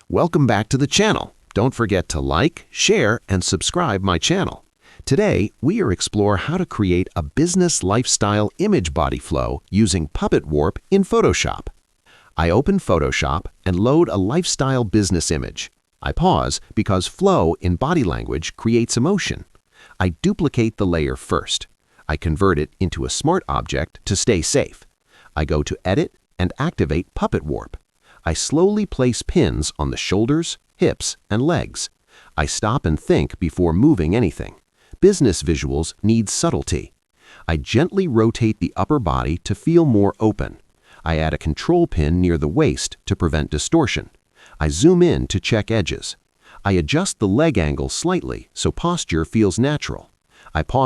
Welcome back to the channel. Don't forget to like, share, and subscribe my channel. Today, we explore how to create a business lifestyle image body flow using Puppet Warp in Photoshop. I open Photoshop and load a lifestyle business image. I pause because flow in body language creates emotion. I duplicate the layer first. I convert it into a smart object to stay safe. I go to Edit and activate Puppet Warp. I slowly place pins on the shoulders, hips, and legs. I stop and think before moving anything. Business visuals need subtlety. I gently rotate the upper body to feel more open. I add a control pin near the waist to prevent distortion. I zoom in to check edges. I adjust the leg angle slightly so posture feels natural. I pause